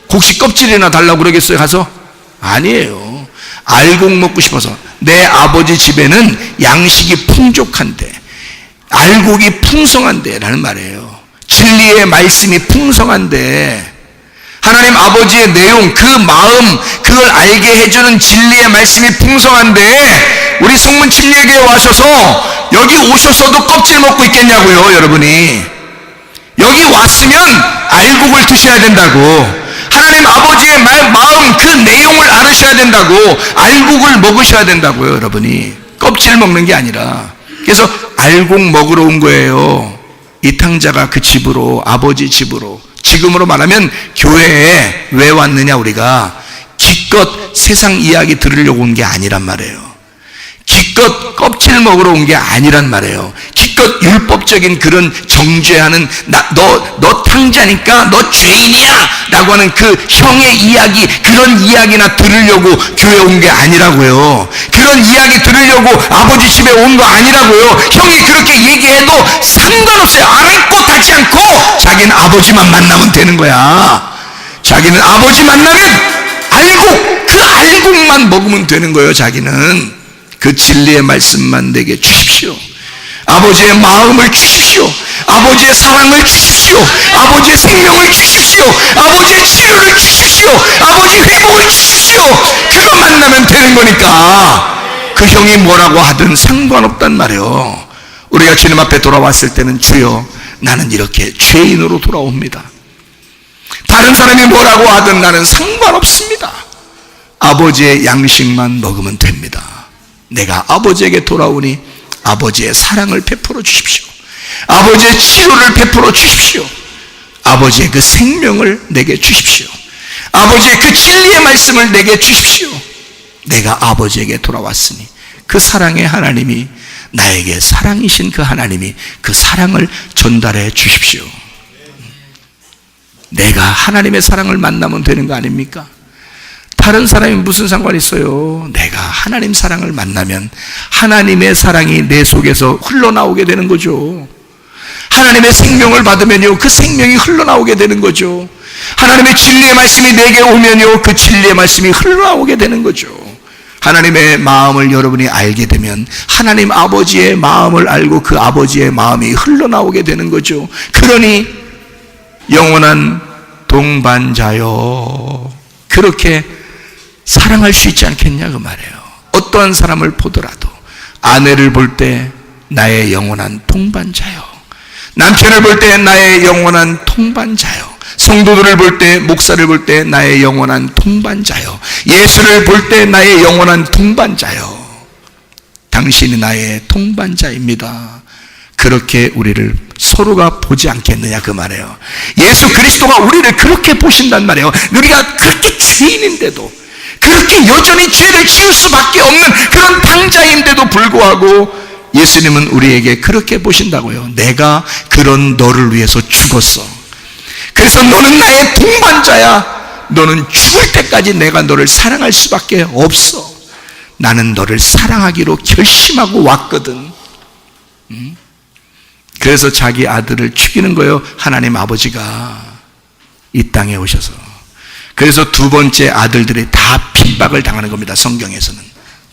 곡식 껍질이나 달라고 그러겠어요, 가서? 아니에요. 알곡 먹고 싶어서. 내 아버지 집에는 양식이 풍족한데, 알곡이 풍성한데 라는 말이에요. 진리의 말씀이 풍성한데, 하나님 아버지의 내용, 그 마음, 그걸 알게 해주는 진리의 말씀이 풍성한데, 우리 성문 침례교회 와셔서 여기 오셨어도 껍질 먹고 있겠냐고요, 여러분이. 여기 왔으면 알곡을 드셔야 된다고. 하나님 아버지의 마음, 그 내용을 알으셔야 된다고. 알곡을 먹으셔야 된다고요, 여러분이. 껍질 먹는 게 아니라. 그래서 알곡 먹으러 온 거예요. 이 탕자가 그 집으로, 아버지 집으로. 지금으로 말하면 교회에 왜 왔느냐, 우리가. 기껏 세상 이야기 들으려고 온 게 아니란 말이에요. 기껏 껍질 먹으러 온 게 아니란 말이에요. 기껏 율법적인 그런 정죄하는, 너 탕자니까 너 죄인이야 라고 하는 그 형의 이야기, 그런 이야기나 들으려고 교회 온 게 아니라고요. 그런 이야기 들으려고 아버지 집에 온 거 아니라고요. 형이 그렇게 얘기해도 상관없어요. 아랑곳 하지 않고 자기는 아버지만 만나면 되는 거야. 자기는 아버지 만나면 알곡, 그 알곡만 먹으면 되는 거예요, 자기는. 그 진리의 말씀만 내게 주십시오. 아버지의 마음을 주십시오. 아버지의 사랑을 주십시오. 아버지의 생명을 주십시오. 아버지의 치료를 주십시오. 아버지의 회복을 주십시오. 그거 만나면 되는 거니까 그 형이 뭐라고 하든 상관없단 말이에요. 우리가 주님 앞에 돌아왔을 때는 주여 나는 이렇게 죄인으로 돌아옵니다. 다른 사람이 뭐라고 하든 나는 상관없습니다. 아버지의 양식만 먹으면 됩니다. 내가 아버지에게 돌아오니 아버지의 사랑을 베풀어 주십시오. 아버지의 치료를 베풀어 주십시오. 아버지의 그 생명을 내게 주십시오. 아버지의 그 진리의 말씀을 내게 주십시오. 내가 아버지에게 돌아왔으니 그 사랑의 하나님이, 나에게 사랑이신 그 하나님이 그 사랑을 전달해 주십시오. 내가 하나님의 사랑을 만나면 되는 거 아닙니까? 다른 사람이 무슨 상관이 있어요? 내가 하나님 사랑을 만나면 하나님의 사랑이 내 속에서 흘러나오게 되는 거죠. 하나님의 생명을 받으면요, 그 생명이 흘러나오게 되는 거죠. 하나님의 진리의 말씀이 내게 오면요, 그 진리의 말씀이 흘러나오게 되는 거죠. 하나님의 마음을 여러분이 알게 되면 하나님 아버지의 마음을 알고 그 아버지의 마음이 흘러나오게 되는 거죠. 그러니 영원한 동반자요, 그렇게 사랑할 수 있지 않겠냐 그 말이에요. 어떠한 사람을 보더라도 아내를 볼 때 나의 영원한 동반자요, 남편을 볼 때 나의 영원한 동반자요, 성도들을 볼 때, 목사를 볼 때 나의 영원한 동반자요, 예수를 볼 때 나의 영원한 동반자요, 당신이 나의 동반자입니다. 그렇게 우리를 서로가 보지 않겠느냐 그 말이에요. 예수 그리스도가 우리를 그렇게 보신단 말이에요. 우리가 그렇게 죄인인데도, 그렇게 여전히 죄를 지을 수밖에 없는 그런 당자인데도 불구하고 예수님은 우리에게 그렇게 보신다고요. 내가 그런 너를 위해서 죽었어. 그래서 너는 나의 동반자야. 너는 죽을 때까지 내가 너를 사랑할 수밖에 없어. 나는 너를 사랑하기로 결심하고 왔거든. 그래서 자기 아들을 죽이는 거예요. 하나님 아버지가 이 땅에 오셔서. 그래서 두 번째 아들들이 다 핍박을 당하는 겁니다. 성경에서는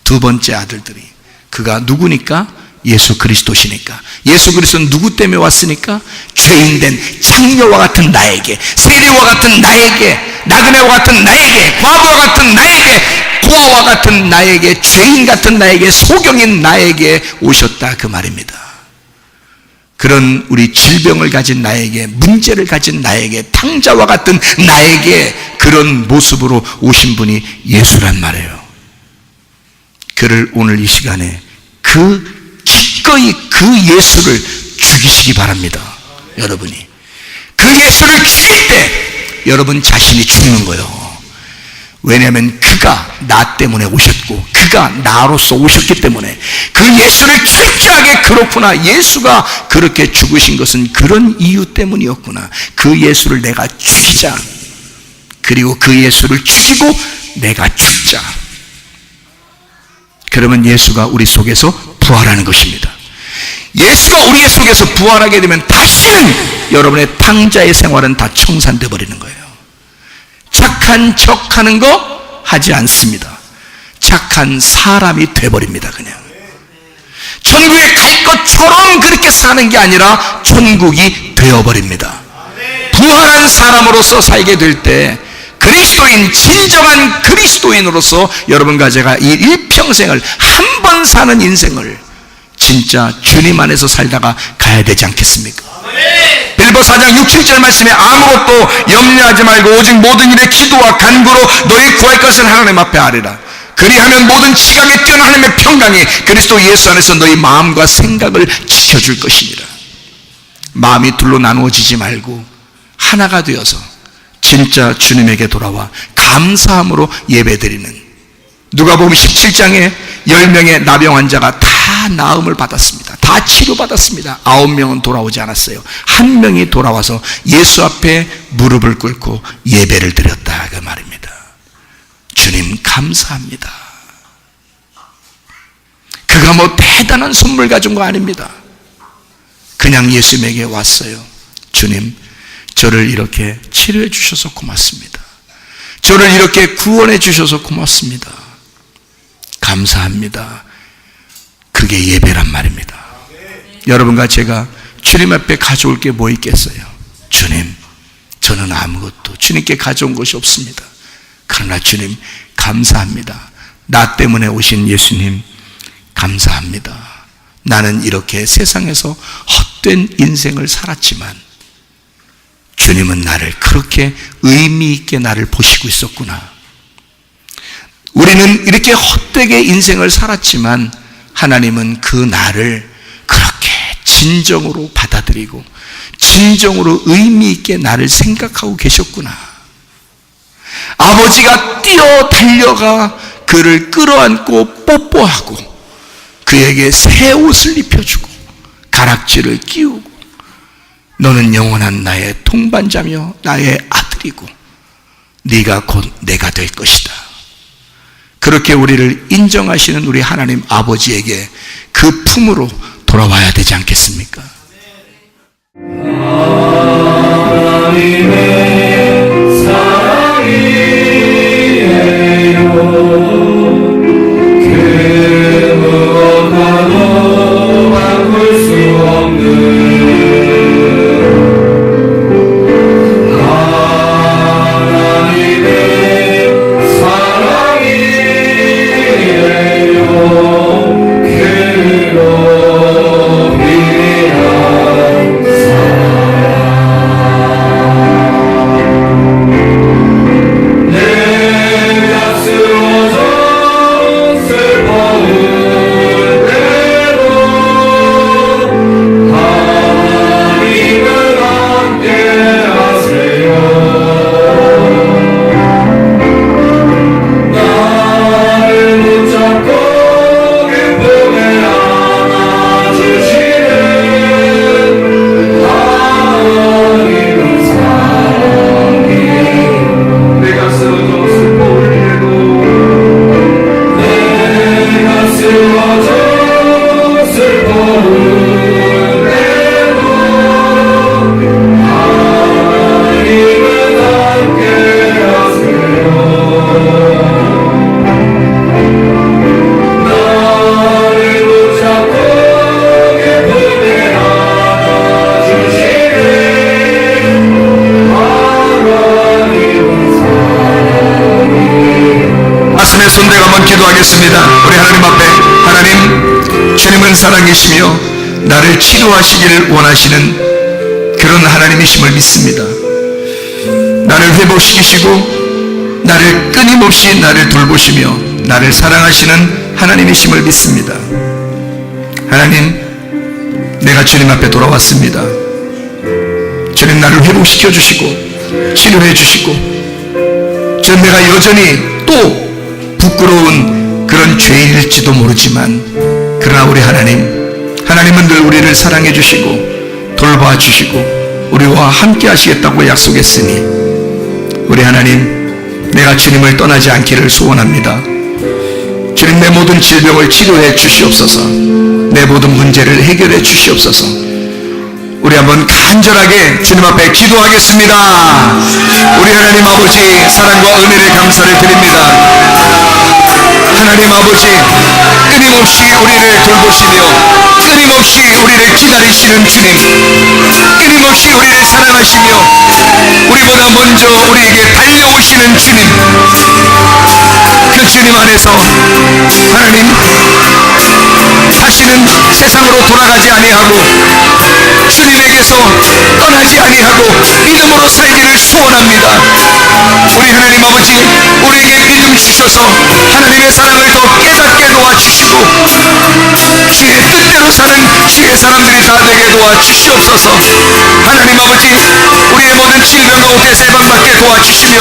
두 번째 아들들이. 그가 누구니까? 예수 그리스도시니까. 예수 그리스도는 누구 때문에 왔으니까? 죄인된 창녀와 같은 나에게, 세리와 같은 나에게, 나그네와 같은 나에게, 과부와 같은 나에게, 부하와 같은 나에게, 죄인 같은 나에게, 소경인 나에게 오셨다 그 말입니다. 그런 우리 질병을 가진 나에게, 문제를 가진 나에게, 탕자와 같은 나에게 그런 모습으로 오신 분이 예수란 말이에요. 그를 오늘 이 시간에 기꺼이 그 예수를 죽이시기 바랍니다. 여러분이 그 예수를 죽일 때 여러분 자신이 죽는 거예요. 왜냐하면 그가 나 때문에 오셨고 그가 나로서 오셨기 때문에 그 예수를 철저하게, 그렇구나, 예수가 그렇게 죽으신 것은 그런 이유 때문이었구나, 그 예수를 내가 죽이자, 그리고 그 예수를 죽이고 내가 죽자. 그러면 예수가 우리 속에서 부활하는 것입니다. 예수가 우리 속에서 부활하게 되면 다시는 여러분의 탕자의 생활은 다 청산돼 버리는 거예요. 착한 척하는 거 하지 않습니다. 착한 사람이 돼버립니다. 그냥 천국에 갈 것처럼 그렇게 사는 게 아니라 천국이 되어버립니다. 부활한 사람으로서 살게 될 때 그리스도인, 진정한 그리스도인으로서 여러분과 제가 이 일평생을, 한 번 사는 인생을 진짜 주님 안에서 살다가 가야 되지 않겠습니까? 빌보 4장 6, 7절 말씀에 아무것도 염려하지 말고 오직 모든 일에 기도와 간구로 너희 구할 것을 하나님 앞에 아뢰라. 그리하면 모든 지각에 뛰어난 하나님의 평강이 그리스도 예수 안에서 너희 마음과 생각을 지켜줄 것입니다. 마음이 둘로 나누어지지 말고 하나가 되어서 진짜 주님에게 돌아와 감사함으로 예배드리는, 누가복음 17장에 10명의 나병 환자가 다 나음을 받았습니다. 다 치료받았습니다. 9명은 돌아오지 않았어요. 1명이 돌아와서 예수 앞에 무릎을 꿇고 예배를 드렸다 그 말입니다. 주님 감사합니다. 그가 뭐 대단한 선물 가진 거 아닙니다. 그냥 예수님에게 왔어요. 주님, 저를 이렇게 치료해 주셔서 고맙습니다. 저를 이렇게 구원해 주셔서 고맙습니다. 감사합니다. 그게 예배란 말입니다. 여러분과 제가 주님 앞에 가져올 게 뭐 있겠어요? 주님, 저는 아무것도 주님께 가져온 것이 없습니다. 그러나 주님 감사합니다. 나 때문에 오신 예수님 감사합니다. 나는 이렇게 세상에서 헛된 인생을 살았지만 주님은 나를 그렇게 의미 있게 나를 보시고 있었구나. 우리는 이렇게 헛되게 인생을 살았지만 하나님은 그 나를 그렇게 진정으로 받아들이고 진정으로 의미 있게 나를 생각하고 계셨구나. 아버지가 뛰어 달려가 그를 끌어안고 뽀뽀하고 그에게 새 옷을 입혀주고 가락지를 끼우고 너는 영원한 나의 동반자며 나의 아들이고 네가 곧 내가 될 것이다. 그렇게 우리를 인정하시는 우리 하나님 아버지에게 그 품으로 돌아와야 되지 않겠습니까? 하나님의 사랑이에요. 그 무엇과도 바꿀 수 없는 손대가 한번 기도하겠습니다. 우리 하나님 앞에, 하나님, 주님은 사랑이시며 나를 치료하시기를 원하시는 그런 하나님이심을 믿습니다. 나를 회복시키시고 나를 끊임없이 나를 돌보시며 나를 사랑하시는 하나님이심을 믿습니다. 하나님, 내가 주님 앞에 돌아왔습니다. 주님, 나를 회복시켜 주시고 치료해 주시고, 주님, 내가 여전히 또 부끄러운 그런 죄일지도 모르지만, 그러나 우리 하나님은 늘 우리를 사랑해 주시고 돌봐 주시고 우리와 함께 하시겠다고 약속했으니, 우리 하나님, 내가 주님을 떠나지 않기를 소원합니다. 주님, 내 모든 질병을 치료해 주시옵소서. 내 모든 문제를 해결해 주시옵소서. 우리 한번 간절하게 주님 앞에 기도하겠습니다. 우리 하나님 아버지, 사랑과 은혜를 감사를 드립니다. 하나님 아버지, 끊임없이 우리를 돌보시며 끊임없이 우리를 기다리시는 주님, 끊임없이 우리를 사랑하시며 우리보다 먼저 우리에게 달려오시는 주님, 그 주님 안에서 하나님, 다시는 세상으로 돌아가지 아니하고 주님에게서 떠나지 아니하고 믿음으로 살기를 소원합니다. 우리 하나님 아버지, 우리에게 믿음 주셔서 하나님의 사랑을 더 깨닫게 도와주시고 주의 뜻대로 사는 주의 사람들이 다 되게 도와주시옵소서. 하나님 아버지, 우리의 모든 질병 가운데서 해방받게 도와주시며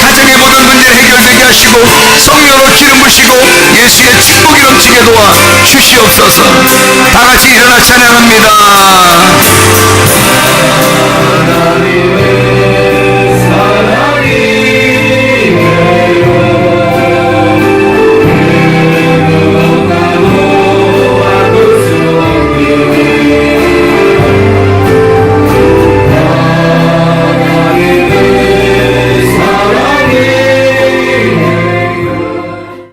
가정의 모든 문제를 해결되게 하시고 성령으로 기름 부시고 예수의 축복이 넘치게 도와주시옵소서. 다 같이 일어나 찬양합니다.